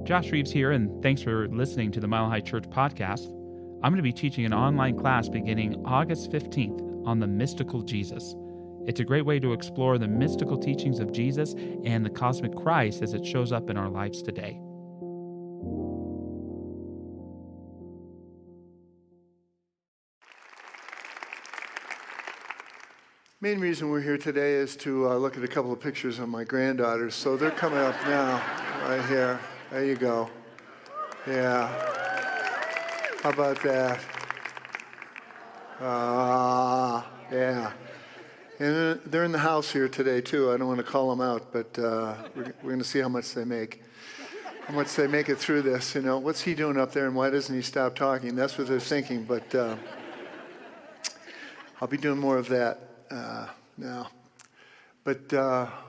Josh Reeves here, and thanks for listening to the Mile High Church podcast. I'm going to be teaching an online class beginning August 15th on the mystical Jesus. It's a great way to explore the mystical teachings of Jesus and the cosmic Christ as it shows up in our lives today. Main reason we're here today is to look at a couple of pictures of my granddaughters. So they're coming up now, right here. There you go. Yeah. How about that? Yeah. And they're in the house here today, too. I don't want to call them out, but we're going to see how much they make. How much they make it through this. You know, what's he doing up there and why doesn't he stop talking? That's what they're thinking, but I'll be doing more of that now. But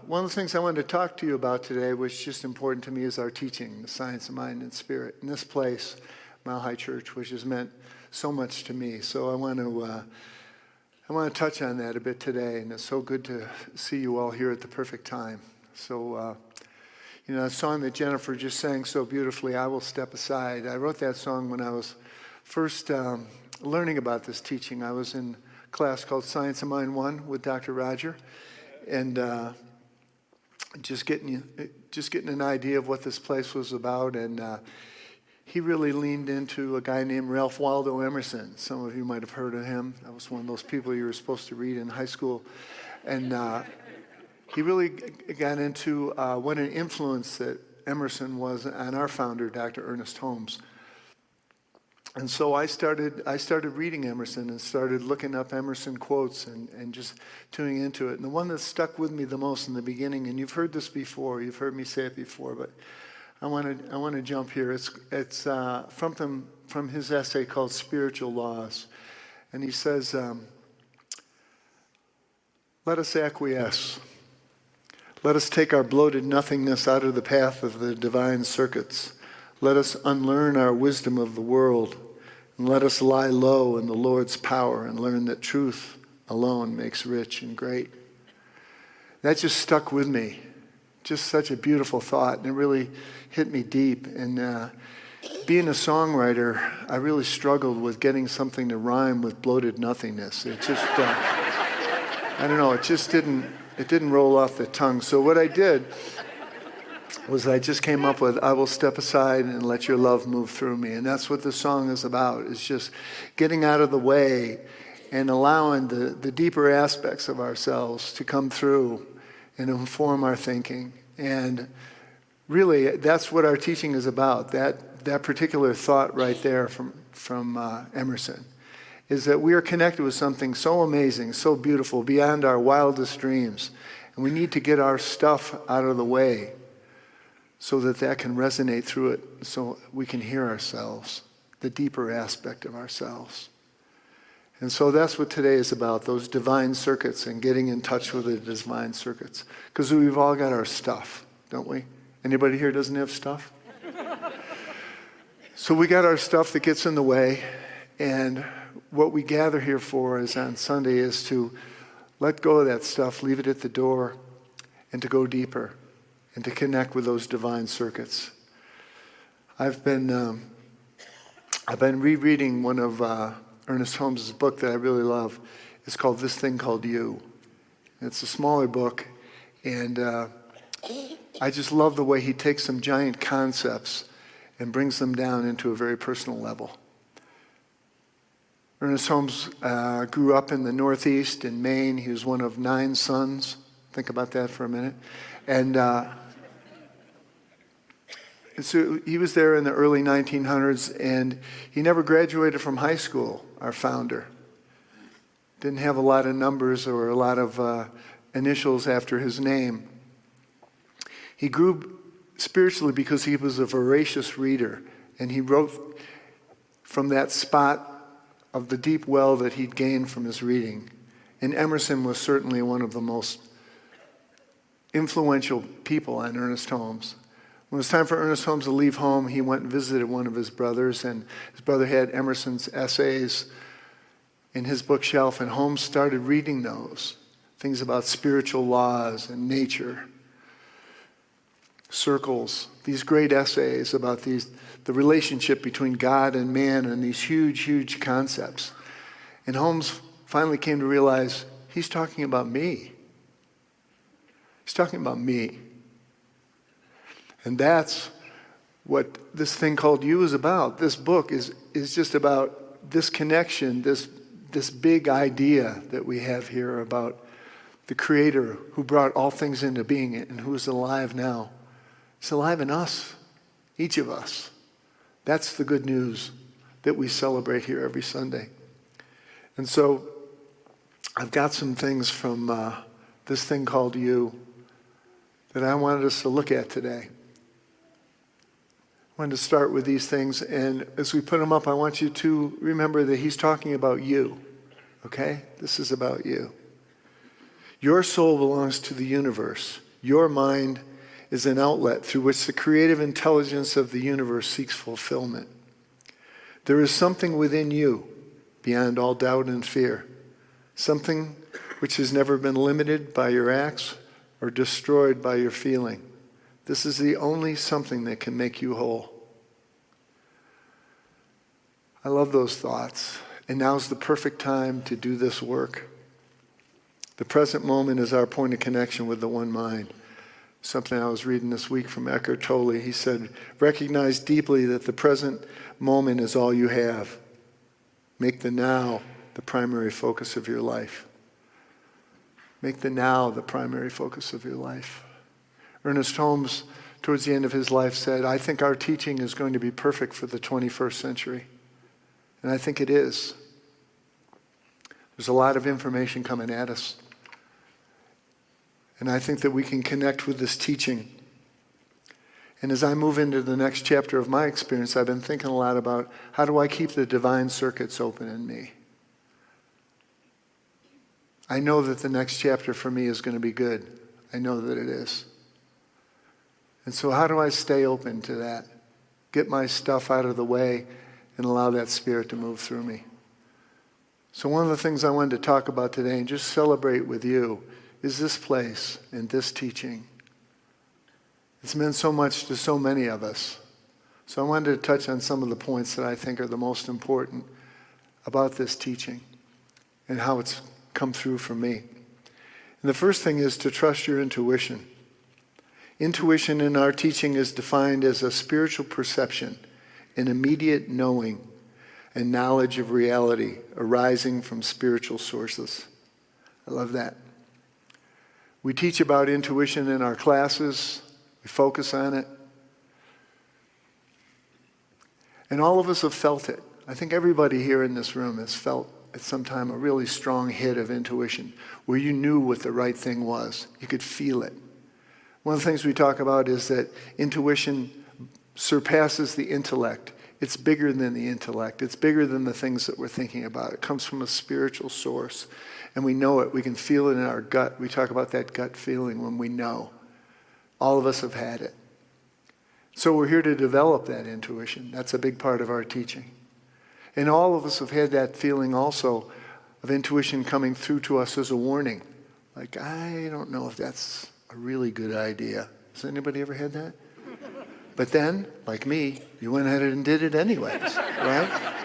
one of the things I wanted to talk to you about today, which is just important to me, is our teaching, the science of mind and spirit. In this place, Mile High Church, which has meant so much to me. So I want to touch on that a bit today, and it's so good to see you all here at the perfect time. So, a song that Jennifer just sang so beautifully, I Will Step Aside. I wrote that song when I was first learning about this teaching. I was in class called Science of Mind 1 with Dr. Roger, and just getting an idea of what this place was about, and he really leaned into a guy named Ralph Waldo Emerson. Some of you might have heard of him. That was one of those people you were supposed to read in high school, and he really got into what an influence that Emerson was on our founder, Dr. Ernest Holmes. And so I started reading Emerson and started looking up Emerson quotes and just tuning into it. And the one that stuck with me the most in the beginning, and you've heard this before, you've heard me say it before, but I want to jump here. It's from his essay called Spiritual Laws. And he says, let us acquiesce. Let us take our bloated nothingness out of the path of the divine circuits. Let us unlearn our wisdom of the world, and let us lie low in the Lord's power and learn that truth alone makes rich and great. That just stuck with me. Just such a beautiful thought, and it really hit me deep. And being a songwriter, I really struggled with getting something to rhyme with bloated nothingness. It just, I don't know, it didn't roll off the tongue. So what I did was I just came up with, I will step aside and let your love move through me. And that's what the song is about. It's just getting out of the way and allowing the deeper aspects of ourselves to come through and inform our thinking. And really, that's what our teaching is about. That particular thought right there from Emerson is that we are connected with something so amazing, so beautiful, beyond our wildest dreams. And we need to get our stuff out of the way so that can resonate through it, so we can hear ourselves, the deeper aspect of ourselves. And so that's what today is about, those divine circuits and getting in touch with the divine circuits. Because we've all got our stuff, don't we? Anybody here doesn't have stuff? So we got our stuff that gets in the way, and what we gather here for is on Sunday is to let go of that stuff, leave it at the door, and to go deeper and to connect with those divine circuits. I've been rereading one of Ernest Holmes' book that I really love. It's called This Thing Called You. It's a smaller book, and I just love the way he takes some giant concepts and brings them down into a very personal level. Ernest Holmes grew up in the Northeast in Maine. He was one of 9 sons. Think about that for a minute. And so he was there in the early 1900s, and he never graduated from high school, our founder. Didn't have a lot of numbers or a lot of initials after his name. He grew spiritually because he was a voracious reader, and he wrote from that spot of the deep well that he'd gained from his reading. And Emerson was certainly one of the most influential people on Ernest Holmes. When it was time for Ernest Holmes to leave home, he went and visited one of his brothers, and his brother had Emerson's essays in his bookshelf, and Holmes started reading those, things about spiritual laws and nature. circles, these great essays about the relationship between God and man and these huge, huge concepts. And Holmes finally came to realize he's talking about me. He's talking about me. And that's what this thing called You is about. This book is just about this connection, this big idea that we have here about the Creator who brought all things into being and who is alive now. He's alive in us, each of us. That's the good news that we celebrate here every Sunday. And so I've got some things from this thing called You that I wanted us to look at today. I wanted to start with these things, and as we put them up, I want you to remember that he's talking about you, okay? This is about you. Your soul belongs to the universe. Your mind is an outlet through which the creative intelligence of the universe seeks fulfillment. There is something within you beyond all doubt and fear, something which has never been limited by your acts or destroyed by your feeling. This is the only something that can make you whole. I love those thoughts. And now's the perfect time to do this work. The present moment is our point of connection with the one mind. Something I was reading this week from Eckhart Tolle. He said, recognize deeply that the present moment is all you have. Make the now the primary focus of your life. Make the now the primary focus of your life. Ernest Holmes, towards the end of his life, said, I think our teaching is going to be perfect for the 21st century. And I think it is. There's a lot of information coming at us. And I think that we can connect with this teaching. And as I move into the next chapter of my experience, I've been thinking a lot about how do I keep the divine circuits open in me? I know that the next chapter for me is going to be good. I know that it is. And so how do I stay open to that? Get my stuff out of the way and allow that Spirit to move through me. So one of the things I wanted to talk about today and just celebrate with you is this place and this teaching. It's meant so much to so many of us. So I wanted to touch on some of the points that I think are the most important about this teaching and how it's come through for me. And the first thing is to trust your intuition. Intuition in our teaching is defined as a spiritual perception, an immediate knowing and knowledge of reality arising from spiritual sources. I love that. We teach about intuition in our classes. We focus on it. And all of us have felt it. I think everybody here in this room has felt at some time a really strong hit of intuition where you knew what the right thing was. You could feel it. One of the things we talk about is that intuition surpasses the intellect. It's bigger than the intellect. It's bigger than the things that we're thinking about. It comes from a spiritual source. And we know it. We can feel it in our gut. We talk about that gut feeling when we know. All of us have had it. So we're here to develop that intuition. That's a big part of our teaching. And all of us have had that feeling also of intuition coming through to us as a warning. Like, I don't know if that's a really good idea. Has anybody ever had that? But then, like me, you went ahead and did it anyways, right?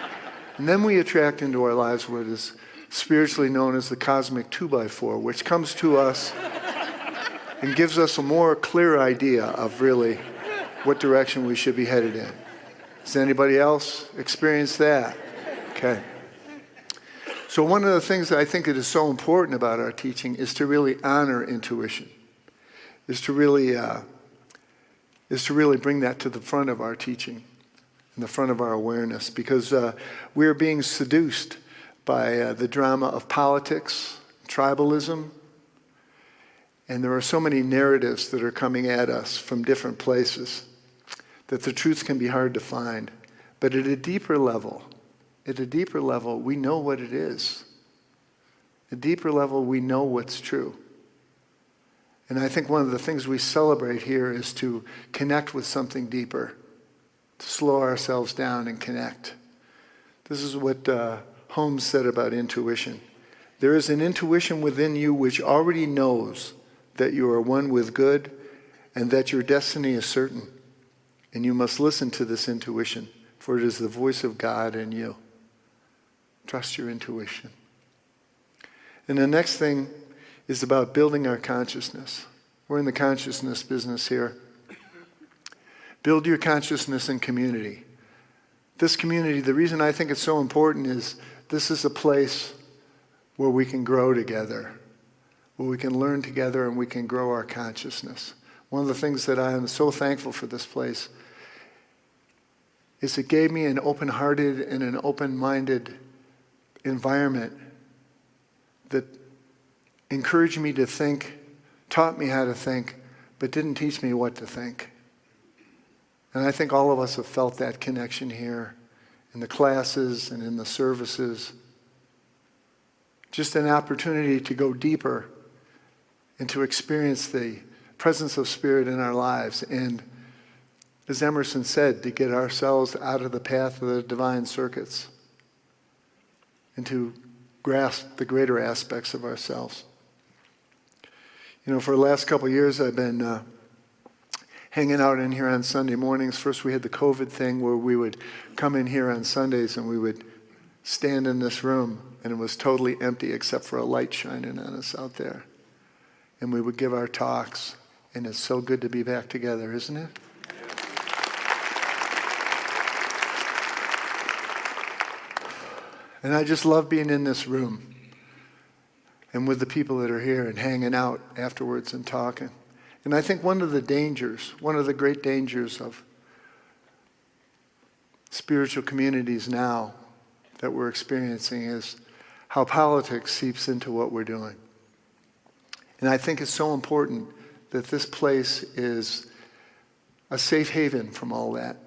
And then we attract into our lives what is spiritually known as the cosmic 2x4, which comes to us and gives us a more clear idea of really what direction we should be headed in. Has anybody else experienced that? Okay. So one of the things that I think that is so important about our teaching is to really honor intuition, is to really bring that to the front of our teaching, in the front of our awareness, because we're being seduced by the drama of politics, tribalism, and there are so many narratives that are coming at us from different places that the truth can be hard to find. But at a deeper level, we know what it is. At a deeper level, we know what's true. And I think one of the things we celebrate here is to connect with something deeper, to slow ourselves down and connect. This is what Holmes said about intuition. There is an intuition within you which already knows that you are one with good and that your destiny is certain. And you must listen to this intuition, for it is the voice of God in you. Trust your intuition. And the next thing is about building our consciousness. We're in the consciousness business here. Build your consciousness in community. This community, the reason I think it's so important is this is a place where we can grow together, where we can learn together and we can grow our consciousness. One of the things that I am so thankful for this place is it gave me an open-hearted and an open-minded environment that encouraged me to think, taught me how to think, but didn't teach me what to think. And I think all of us have felt that connection here in the classes and in the services. Just an opportunity to go deeper and to experience the presence of Spirit in our lives. And as Emerson said, to get ourselves out of the path of the divine circuits and to grasp the greater aspects of ourselves. You know, for the last couple of years, I've been hanging out in here on Sunday mornings. First, we had the COVID thing where we would come in here on Sundays and we would stand in this room, and it was totally empty except for a light shining on us out there. And we would give our talks, and it's so good to be back together, isn't it? And I just love being in this room and with the people that are here and hanging out afterwards and talking. And I think one of the great dangers of spiritual communities now that we're experiencing is how politics seeps into what we're doing. And I think it's so important that this place is a safe haven from all that,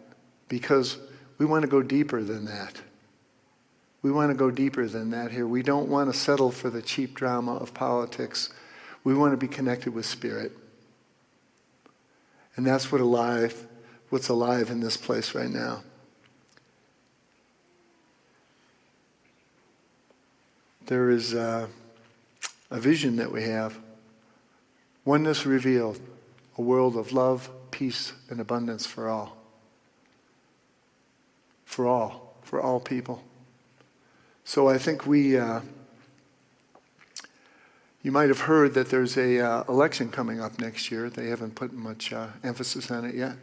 because we want to go deeper than that. We want to go deeper than that here. We don't want to settle for the cheap drama of politics. We want to be connected with Spirit. And that's what's alive in this place right now. There is a vision that we have. Oneness revealed. A world of love, peace, and abundance for all. For all people. So I think you might have heard that there's a election coming up next year. They haven't put much emphasis on it yet.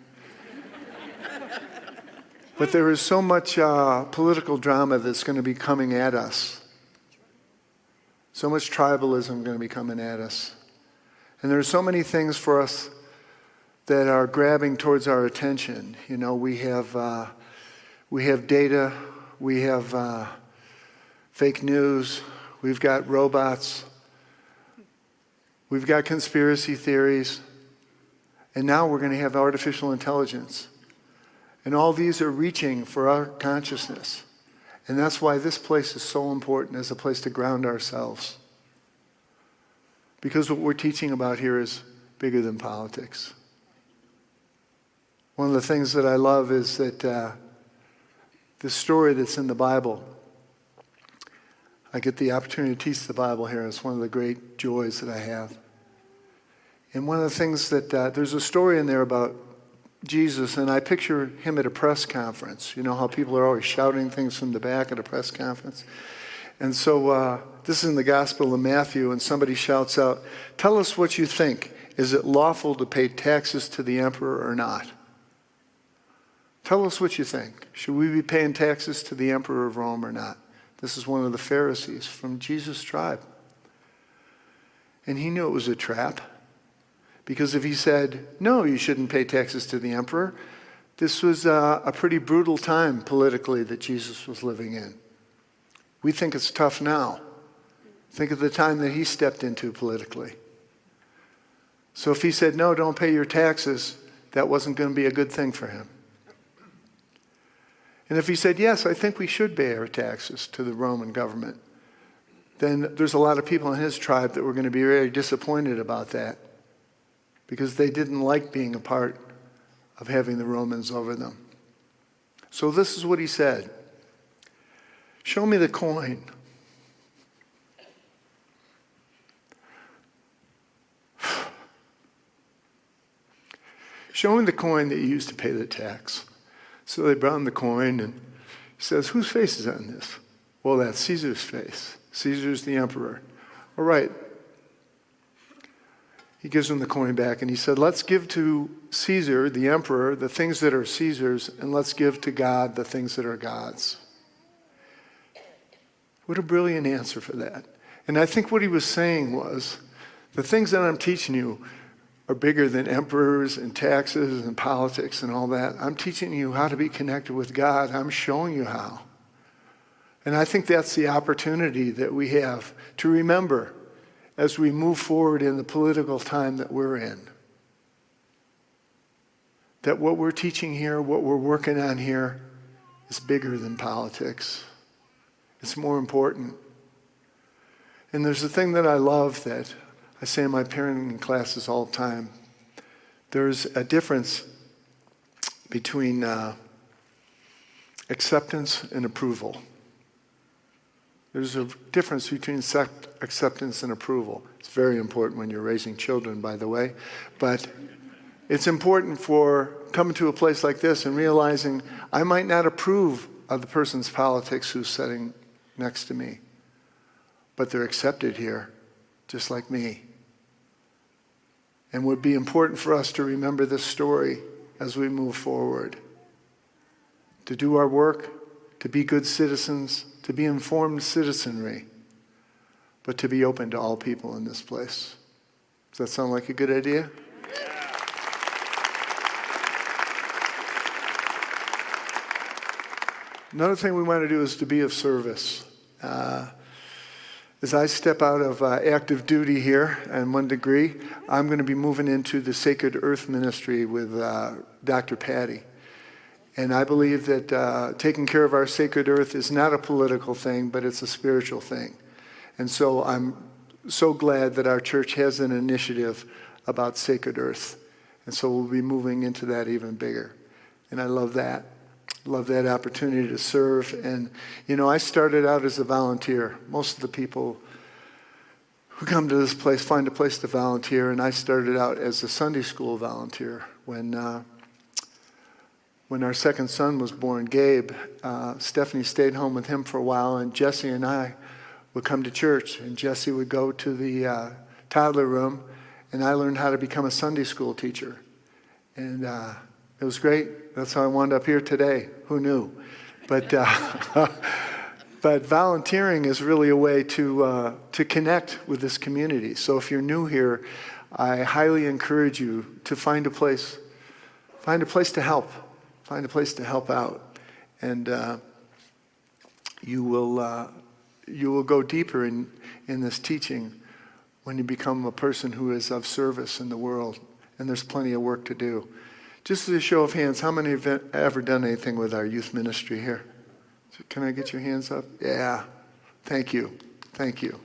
But there is so much political drama that's going to be coming at us. So much tribalism going to be coming at us. And there are so many things for us that are grabbing towards our attention. You know, we have data, we have fake news, we've got robots, we've got conspiracy theories, and now we're going to have artificial intelligence. And all these are reaching for our consciousness. And that's why this place is so important as a place to ground ourselves. Because what we're teaching about here is bigger than politics. One of the things that I love is that the story that's in the Bible, I get the opportunity to teach the Bible here. It's one of the great joys that I have. And one of the things that, there's a story in there about Jesus, and I picture him at a press conference. You know how people are always shouting things from the back at a press conference? And so this is in the Gospel of Matthew, and somebody shouts out, "Tell us what you think. Is it lawful to pay taxes to the emperor or not?" Tell us what you think. Should we be paying taxes to the emperor of Rome or not? This is one of the Pharisees from Jesus' tribe. And he knew it was a trap. Because if he said, no, you shouldn't pay taxes to the emperor, this was a pretty brutal time politically that Jesus was living in. We think it's tough now. Think of the time that he stepped into politically. So if he said, no, don't pay your taxes, that wasn't going to be a good thing for him. And if he said, yes, I think we should pay our taxes to the Roman government, then there's a lot of people in his tribe that were going to be very disappointed about that because they didn't like being a part of having the Romans over them. So this is what he said. Show me the coin. Show him the coin that you used to pay the tax. So they brought him the coin, and he says, whose face is on this? Well, that's Caesar's face. Caesar's the emperor. All right. He gives him the coin back, and he said, let's give to Caesar, the emperor, the things that are Caesar's, and let's give to God the things that are God's. What a brilliant answer for that. And I think what he was saying was, the things that I'm teaching you are bigger than emperors and taxes and politics and all that. I'm teaching you how to be connected with God. I'm showing you how. And I think that's the opportunity that we have to remember as we move forward in the political time that we're in. That what we're teaching here, what we're working on here, is bigger than politics. It's more important. And there's a thing that I love that I say in my parenting classes all the time. There's a difference between acceptance and approval. There's a difference between acceptance and approval. It's very important when you're raising children, by the way. But it's important for coming to a place like this and realizing I might not approve of the person's politics who's sitting next to me, but they're accepted here, just like me. And it would be important for us to remember this story as we move forward. To do our work, to be good citizens, to be informed citizenry, but to be open to all people in this place. Does that sound like a good idea? Another thing we want to do is to be of service. As I step out of active duty here in 1 degree, I'm going to be moving into the Sacred Earth Ministry with Dr. Patty. And I believe that taking care of our sacred earth is not a political thing, but it's a spiritual thing. And so I'm so glad that our church has an initiative about sacred earth. And so we'll be moving into that even bigger. And I love that. Love that opportunity to serve. And, you know, I started out as a volunteer. Most of the people who come to this place find a place to volunteer. And I started out as a Sunday school volunteer. When our second son was born, Gabe, Stephanie stayed home with him for a while, and Jesse and I would come to church. And Jesse would go to the toddler room, and I learned how to become a Sunday school teacher. And it was great. That's how I wound up here today. Who knew? But but volunteering is really a way to connect with this community. So if you're new here, I highly encourage you to find a place to help. Find a place to help out, and you will go deeper in this teaching when you become a person who is of service in the world. And there's plenty of work to do. Just as a show of hands, how many have ever done anything with our youth ministry here? Can I get your hands up? Yeah. Thank you. Thank you.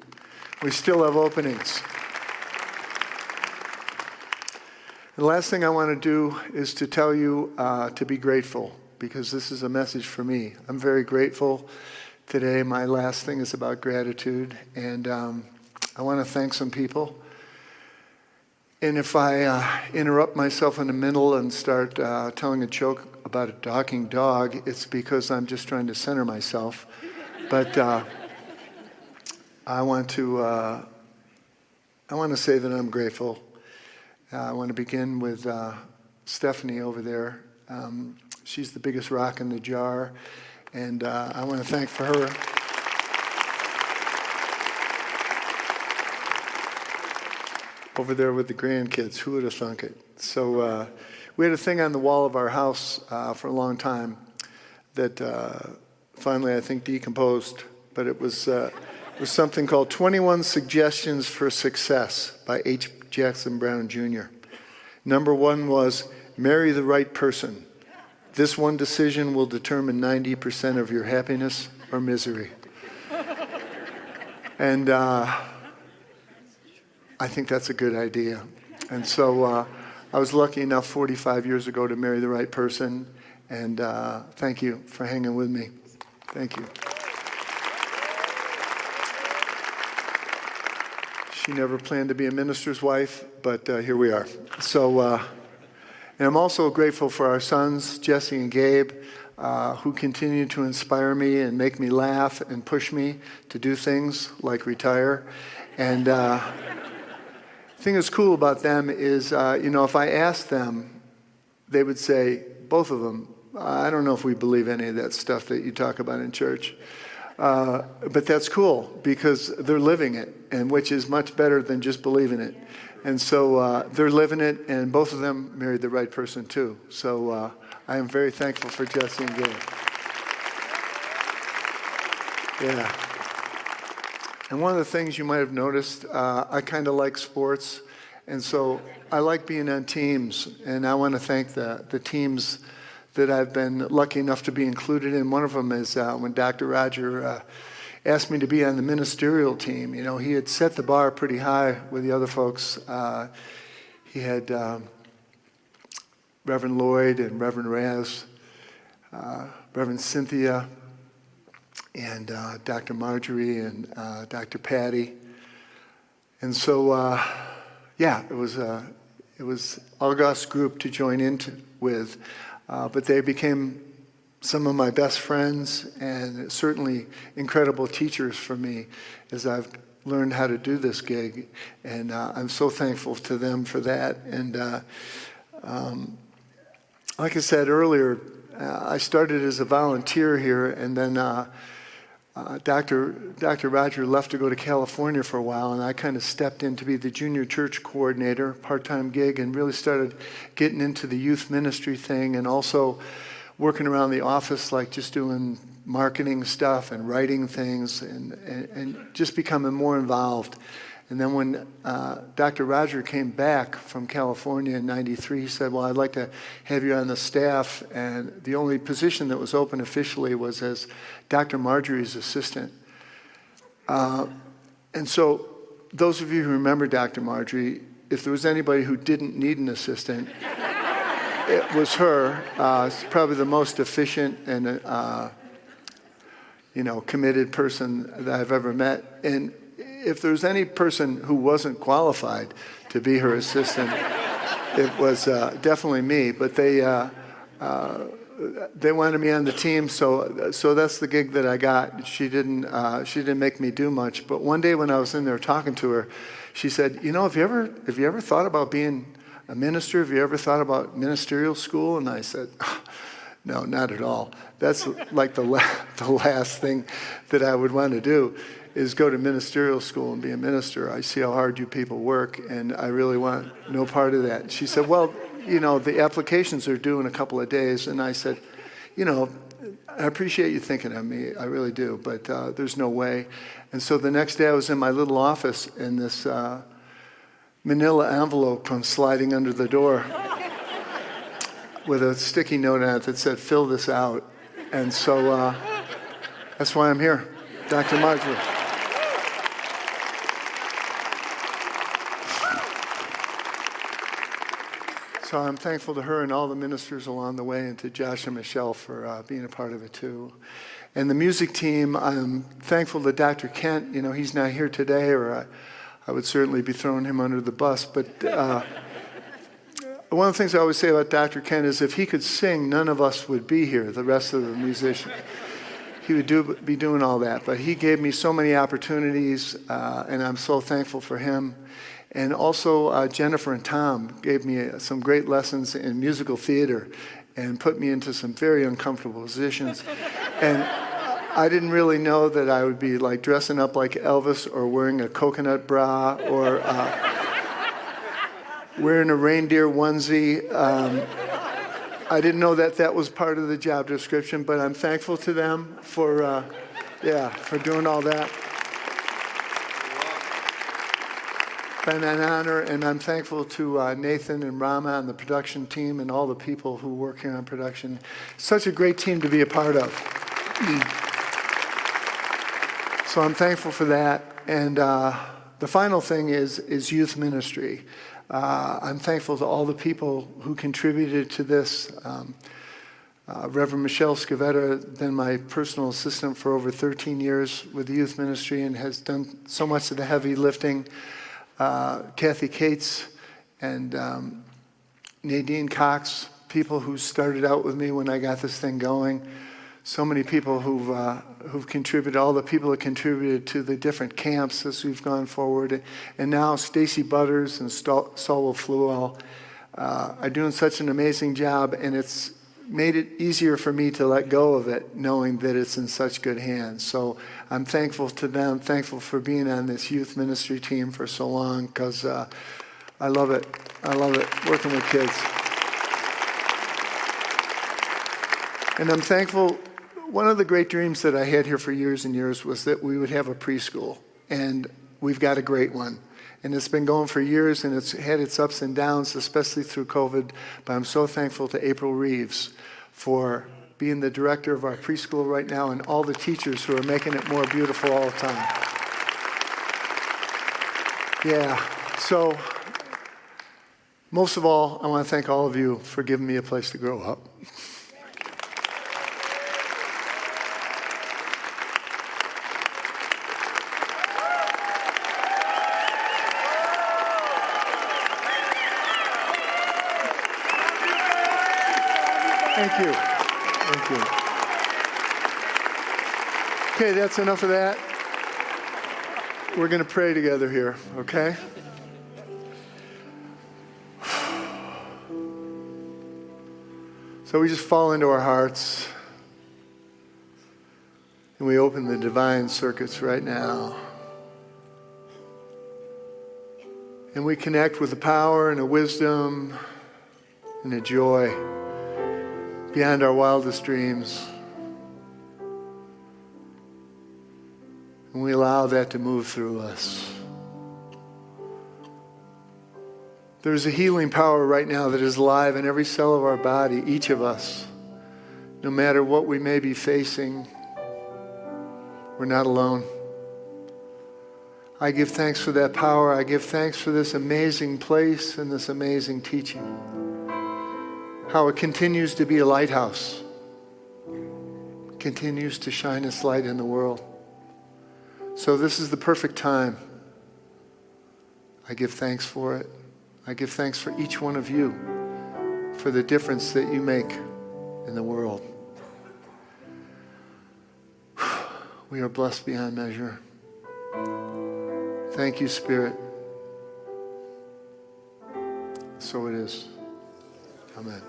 We still have openings. The last thing I want to do is to tell you to be grateful, because this is a message for me. I'm very grateful today. My last thing is about gratitude, and I want to thank some people. And if I interrupt myself in the middle and start telling a joke about a talking dog, it's because I'm just trying to center myself. But I want to say that I'm grateful. I want to begin with Stephanie over there. She's the biggest rock in the jar, and I want to thank for her. Over there with the grandkids, who would have thunk it? So we had a thing on the wall of our house for a long time that finally I think decomposed, but it was something called 21 Suggestions for Success by H. Jackson Brown Jr. Number 1 was marry the right person. This one decision will determine 90% of your happiness or misery. And I think that's a good idea. And so I was lucky enough 45 years ago to marry the right person. And thank you for hanging with me. Thank you. She never planned to be a minister's wife, but here we are. So, And I'm also grateful for our sons, Jesse and Gabe, who continue to inspire me and make me laugh and push me to do things like retire. And the thing that's cool about them is, if I asked them, they would say, both of them, I don't know if we believe any of that stuff that you talk about in church. But that's cool because they're living it, and which is much better than just believing it. And so they're living it, and both of them married the right person too. So I am very thankful for Jesse and Gail. Yeah. And one of the things you might have noticed, I kind of like sports, and so I like being on teams, and I want to thank the teams that I've been lucky enough to be included in. One of them is when Dr. Roger asked me to be on the ministerial team. He had set the bar pretty high with the other folks. He had Reverend Lloyd and Reverend Raz, Reverend Cynthia, and Dr. Marjorie and Dr. Patty. And so, it was August's group to join in with. But they became some of my best friends and certainly incredible teachers for me as I've learned how to do this gig. And I'm so thankful to them for that. And like I said earlier, I started as a volunteer here, and then Dr. Roger left to go to California for a while, and I kind of stepped in to be the junior church coordinator, part-time gig, and really started getting into the youth ministry thing, and also working around the office, like just doing marketing stuff and writing things, and just becoming more involved. And then when Dr. Roger came back from California in '93, he said, well, I'd like to have you on the staff. And the only position that was open officially was as Dr. Marjorie's assistant. And so those of you who remember Dr. Marjorie, if there was anybody who didn't need an assistant, it was her. She's probably the most efficient and committed person that I've ever met. And if there was any person who wasn't qualified to be her assistant, it was definitely me. But they wanted me on the team, so that's the gig that I got. She didn't make me do much. But one day when I was in there talking to her, she said, have you ever thought about being a minister? Have you ever thought about ministerial school? And I said, no, not at all. That's like the last thing that I would want to do, is go to ministerial school and be a minister. I see how hard you people work, and I really want no part of that. She said, well, the applications are due in a couple of days. And I said, I appreciate you thinking of me. I really do, but there's no way. And so the next day I was in my little office, and this manila envelope comes sliding under the door with a sticky note on it that said, fill this out. And so that's why I'm here, Dr. Marjorie. So I'm thankful to her and all the ministers along the way, and to Josh and Michelle for being a part of it too. And the music team, I'm thankful to Dr. Kent. He's not here today, or I would certainly be throwing him under the bus. But one of the things I always say about Dr. Kent is if he could sing, none of us would be here, the rest of the musicians. He would be doing all that. But he gave me so many opportunities, and I'm so thankful for him. And also Jennifer and Tom gave me some great lessons in musical theater and put me into some very uncomfortable positions. And I didn't really know that I would be like dressing up like Elvis, or wearing a coconut bra, or wearing a reindeer onesie. I didn't know that was part of the job description, but I'm thankful to them for doing all that. Been an honor, and I'm thankful to Nathan and Rama and the production team and all the people who work here on production. Such a great team to be a part of. So I'm thankful for that. And the final thing is youth ministry. I'm thankful to all the people who contributed to this. Reverend Michelle Scavetta, been my personal assistant for over 13 years with the youth ministry and has done so much of the heavy lifting. Kathy Cates and Nadine Cox, people who started out with me when I got this thing going. So many people who've contributed, all the people that contributed to the different camps as we've gone forward. And now Stacy Butters and Saul Fluell are doing such an amazing job, and it's made it easier for me to let go of it, knowing that it's in such good hands. So I'm thankful to them, thankful for being on this youth ministry team for so long, because I love it. I love it, working with kids. And I'm thankful. One of the great dreams that I had here for years and years was that we would have a preschool. And we've got a great one. And it's been going for years, and it's had its ups and downs, especially through COVID. But I'm so thankful to April Reeves for being the director of our preschool right now, and all the teachers who are making it more beautiful all the time. Yeah, so most of all, I want to thank all of you for giving me a place to grow up. Thank you. Thank you. Okay, that's enough of that. We're going to pray together here, okay? So we just fall into our hearts, and we open the divine circuits right now. And we connect with the power and the wisdom and the joy beyond our wildest dreams. And we allow that to move through us. There's a healing power right now that is alive in every cell of our body, each of us. No matter what we may be facing, we're not alone. I give thanks for that power. I give thanks for this amazing place and this amazing teaching. How it continues to be a lighthouse, continues to shine its light in the world. So this is the perfect time. I give thanks for it. I give thanks for each one of you, for the difference that you make in the world. We are blessed beyond measure. Thank you, Spirit. So it is. Amen.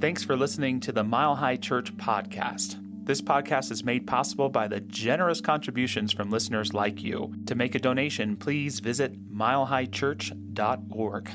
Thanks for listening to the Mile High Church podcast. This podcast is made possible by the generous contributions from listeners like you. To make a donation, please visit milehighchurch.org.